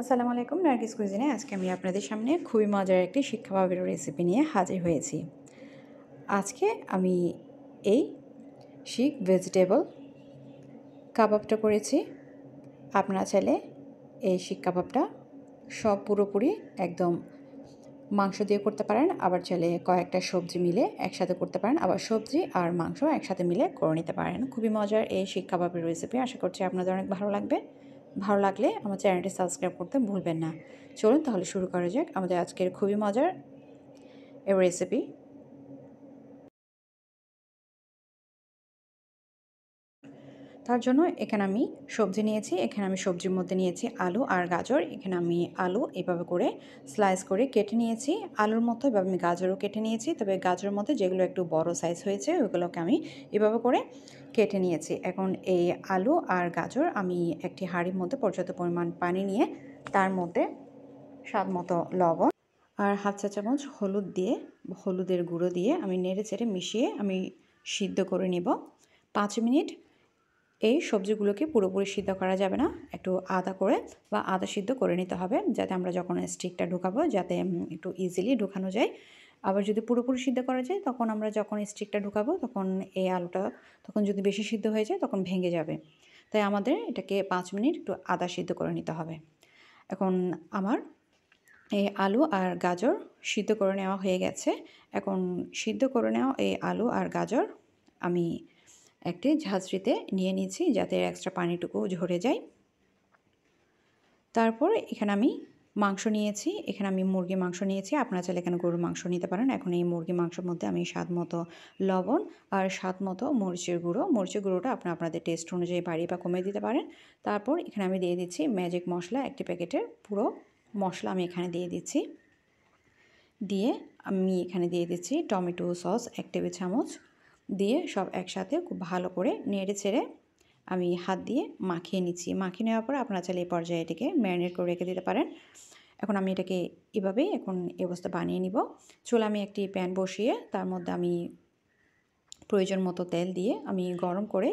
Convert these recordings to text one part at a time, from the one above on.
আসসালামু আলাইকুম। নার্গিস কুইজিনে আজকে আমি আপনাদের সামনে খুবই মজার একটি শিক কাবাবের রেসিপি নিয়ে হাজির হয়েছি। আজকে আমি এই শিক ভেজিটেবল কাবাবটা করেছি। আপনারা চাইলে এই শিক কাবাবটা সব পুরোপুরি একদম মাংস দিয়ে করতে পারেন, আবার চাইলে কয়েকটা সবজি মিলে একসাথে করতে পারেন, আবার সবজি আর মাংস একসাথে মিলে করে নিতে পারেন। খুবই মজার এই শিক কাবাবের রেসিপি, আশা করছি আপনাদের অনেক ভালো লাগবে। ভালো লাগলে আমার চ্যানেলটি সাবস্ক্রাইব করতে ভুলবেন না। চলুন তাহলে শুরু করা যাক আমাদের আজকের খুবই মজার এই রেসিপি। তার জন্য এখানে আমি সবজি নিয়েছি। এখানে আমি সবজির মধ্যে নিয়েছি আলু আর গাজর। এখানে আমি আলু এভাবে করে স্লাইস করে কেটে নিয়েছি। আলুর মতো এভাবে আমি গাজরও কেটে নিয়েছি, তবে গাজরের মধ্যে যেগুলো একটু বড় সাইজ হয়েছে ওইগুলোকে আমি এভাবে করে কেটে নিয়েছি। এখন এই আলু আর গাজর আমি একটি হাঁড়ির মধ্যে পর্যাপ্ত পরিমাণ পানি নিয়ে তার মধ্যে স্বাদ মতো লবণ আর হাফ চা চামচ হলুদ দিয়ে, হলুদের গুঁড়ো দিয়ে আমি নেড়ে চেড়ে মিশিয়ে আমি সিদ্ধ করে নেব 5 মিনিট। এই সবজিগুলোকে পুরোপুরি সিদ্ধ করা যাবে না, একটু আদা করে বা আদা সিদ্ধ করে নিতে হবে, যাতে আমরা যখন স্টিকটা ঢুকাবো যাতে একটু ইজিলি ঢুকানো যায়। আবার যদি পুরোপুরি সিদ্ধ করা যায় তখন আমরা যখন স্টিকটা ঢুকাবো তখন এই আলুটা তখন যদি বেশি সিদ্ধ হয়ে যায় তখন ভেঙে যাবে। তাই আমাদের এটাকে 5 মিনিট একটু আদা সিদ্ধ করে নিতে হবে। এখন আমার এই আলু আর গাজর সিদ্ধ করে নেওয়া হয়ে গেছে। এখন সিদ্ধ করে নেওয়া এই আলু আর গাজর আমি একটি ঝাঁঝরিতে নিয়ে নিয়েছি যাতে এক্সট্রা পানিটুকু ঝরে যায়। তারপর এখানে আমি মাংস নিয়েছি। এখানে আমি মুরগির মাংস নিয়েছি, আপনারা চাইলে এখানে গরুর মাংস নিতে পারেন। এখন এই মুরগির মাংসের মধ্যে আমি স্বাদ মতো লবণ আর স্বাদ মতো মরিচের গুঁড়ো, মরিচের গুঁড়োটা আপনাদের টেস্ট অনুযায়ী বাড়িয়ে বা কমিয়ে দিতে পারেন। তারপর এখানে আমি দিয়ে দিচ্ছি ম্যাজিক মশলা, একটি প্যাকেটের পুরো মশলা আমি এখানে দিয়ে দিচ্ছি। দিয়ে আমি এখানে দিয়ে দিচ্ছি টমেটো সস 1 টেবিল চামচ, দিয়ে সব একসাথে খুব ভালো করে নেড়ে চেড়ে আমি হাত দিয়ে মাখিয়ে নিচ্ছি। মাখিয়ে নেওয়ার পর আপনারা চাইলে এই পর্যায়ে এটাকে ম্যারিনেট করে রেখে দিতে পারেন। এখন আমি এটাকে এভাবেই এখন এই অবস্থা বানিয়ে নিব। চুলায় আমি একটি প্যান বসিয়ে তার মধ্যে আমি প্রয়োজন মতো তেল দিয়ে আমি গরম করে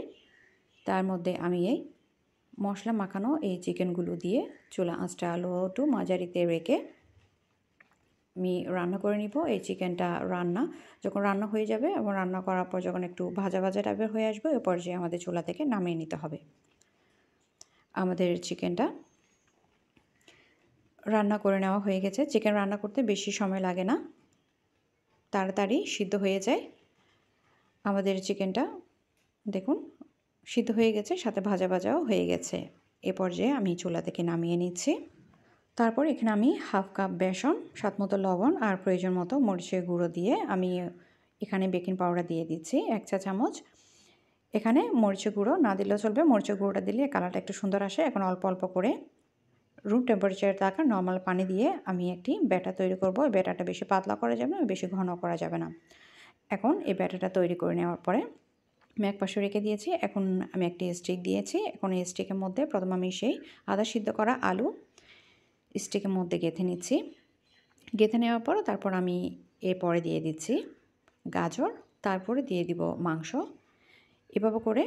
তার মধ্যে আমি এই মশলা মাখানো এই চিকেনগুলো দিয়ে চুলা আঁচটা লো টু মাঝারিতে রেখে আমি রান্না করে নিব। এই চিকেনটা যখন রান্না হয়ে যাবে এবং রান্না করার পর যখন একটু ভাজা ভাজা টাইপের হয়ে আসবে ওই পর্যায়ে আমাদের চুলা থেকে নামিয়ে নিতে হবে। আমাদের চিকেনটা রান্না করে নেওয়া হয়ে গেছে। চিকেন রান্না করতে বেশি সময় লাগে না, তাড়াতাড়ি সিদ্ধ হয়ে যায়। আমাদের চিকেনটা দেখুন সিদ্ধ হয়ে গেছে, সাথে ভাজা ভাজাও হয়ে গেছে। এ পর্যায়ে আমি চুলা থেকে নামিয়ে নিচ্ছি। তারপর এখানে আমি হাফ কাপ বেসন, স্বাদ মতো লবণ আর প্রয়োজন মতো মরিচের গুঁড়ো দিয়ে আমি এখানে বেকিং পাউডার দিয়ে দিচ্ছি 1 চা চামচ। এখানে মরিচের গুঁড়ো না দিলেও চলবে, মরিচের গুঁড়োটা দিলে কালারটা একটু সুন্দর আসে। এখন অল্প অল্প করে রুম টেম্পারেচারে থাকা নর্মাল পানি দিয়ে আমি একটি ব্যাটার তৈরি করব। এই ব্যাটারটা বেশি পাতলা করা যাবে না, বেশি ঘন করা যাবে না। এখন এই ব্যাটারটা তৈরি করে নেওয়ার পরে আমি এক পাশে রেখে দিয়েছি। এখন আমি একটি স্টিক দিয়েছি। এখন এই স্টিকের মধ্যে প্রথমে আমি সেই আদা সিদ্ধ করা আলু স্টিকের মধ্যে গেঁথে নিচ্ছি। গেঁথে নেওয়ার পর তারপর আমি এরপরে দিয়ে দিচ্ছি গাজর, তারপরে দিয়ে দিব মাংস। এভাবে করে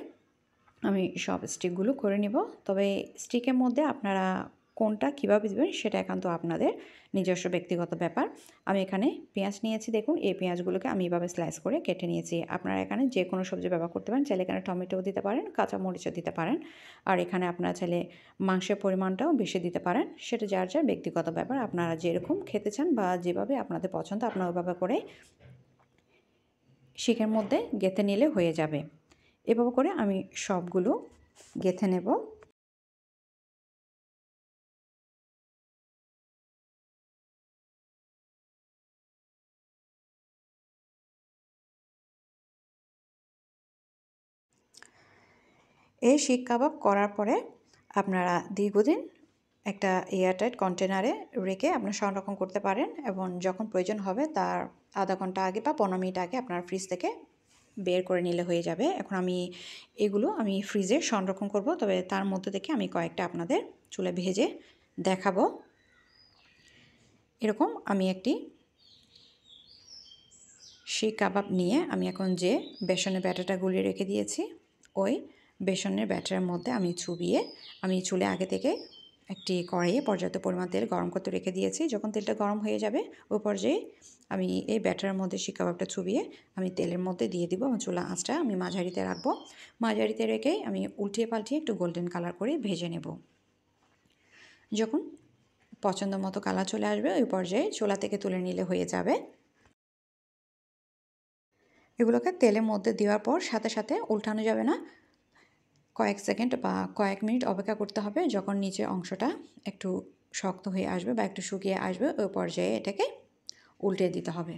আমি সব স্টিকগুলো করে নিব। তবে স্টিকের মধ্যে আপনারা কোনটা কীভাবে দেবেন সেটা একান্ত আপনাদের নিজস্ব ব্যক্তিগত ব্যাপার। আমি এখানে পেঁয়াজ নিয়েছি, দেখুন এই পেঁয়াজগুলোকে আমি এভাবে স্লাইস করে কেটে নিয়েছি। আপনারা এখানে যে কোনো সবজি ব্যবহার করতে পারেন, চাইলে এখানে টমেটোও দিতে পারেন, কাঁচা মরিচও দিতে পারেন। আর এখানে আপনারা চাইলে মাংসের পরিমাণটাও বেশি দিতে পারেন, সেটা যার যার ব্যক্তিগত ব্যাপার। আপনারা যেরকম খেতে চান বা যেভাবে আপনাদের পছন্দ আপনারা ওইভাবে করে শিকের মধ্যে গেঁথে নিলে হয়ে যাবে। এভাবে করে আমি সবগুলো গেঁথে নেব। এই শিক কাবাব করার পরে আপনারা দীর্ঘদিন একটা এয়ারটাইট কন্টেনারে রেখে আপনারা সংরক্ষণ করতে পারেন, এবং যখন প্রয়োজন হবে তার আধা ঘন্টা আগে বা 15 মিনিট আগে আপনার ফ্রিজ থেকে বের করে নিলে হয়ে যাবে। এখন এগুলো আমি ফ্রিজে সংরক্ষণ করব, তবে তার মধ্যে থেকে আমি কয়েকটা আপনাদের চুলে ভেজে দেখাবো। এরকম আমি একটি শিক কাবাব নিয়ে আমি এখন যে বেসনের ব্যাটারটা গুলিয়ে রেখে দিয়েছি ওই বেসনের ব্যাটারের মধ্যে আমি চুবিয়ে আমি চুলে আগে থেকে একটি কড়াইয়ে পর্যাপ্ত পরিমাণ তেল গরম করতে রেখে দিয়েছি। যখন তেলটা গরম হয়ে যাবে ওই পর্যায়ে আমি এই ব্যাটারের মধ্যে শিক কাবাবটা চুবিয়ে আমি তেলের মধ্যে দিয়ে দিব এবং চুলা আঁচটা আমি মাঝারিতে রাখবো। মাঝারিতে রেখেই আমি উল্টিয়ে পাল্টিয়ে একটু গোল্ডেন কালার করে ভেজে নেব। যখন পছন্দ মতো কালার চলে আসবে ওই পর্যায়ে চুলা থেকে তুলে নিলে হয়ে যাবে। এগুলোকে তেলের মধ্যে দেওয়ার পর সাথে সাথে উল্টানো যাবে না, কয়েক সেকেন্ড বা কয়েক মিনিট অপেক্ষা করতে হবে। যখন নিচের অংশটা একটু শক্ত হয়ে আসবে বা একটু শুকিয়ে আসবে ওই পর্যায়ে এটাকে উল্টে দিতে হবে।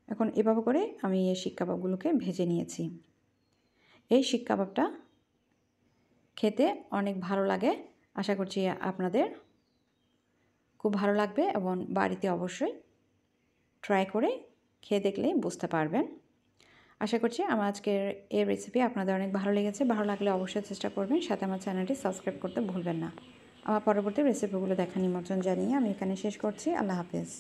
এখন এভাবে করে আমি এই শিক কাবাবগুলোকে ভেজে নিয়েছি। এই শিক কাবাবটা খেতে অনেক ভালো লাগে। আশা করছি আপনাদের খুব ভালো লাগবে এবং বাড়িতে অবশ্যই ট্রাই করে খেয়ে দেখলেই বুঝতে পারবেন। আশা করছি আমার আজকের এই রেসিপি আপনাদের অনেক ভালো লেগেছে। ভালো লাগলে অবশ্যই চেষ্টা করবেন, সাথে আমার চ্যানেলটি সাবস্ক্রাইব করতে ভুলবেন না। আমার পরবর্তী রেসিপিগুলো দেখার নিমন্ত্রণ জানিয়ে আমি এখানে শেষ করছি। আল্লাহ হাফেজ।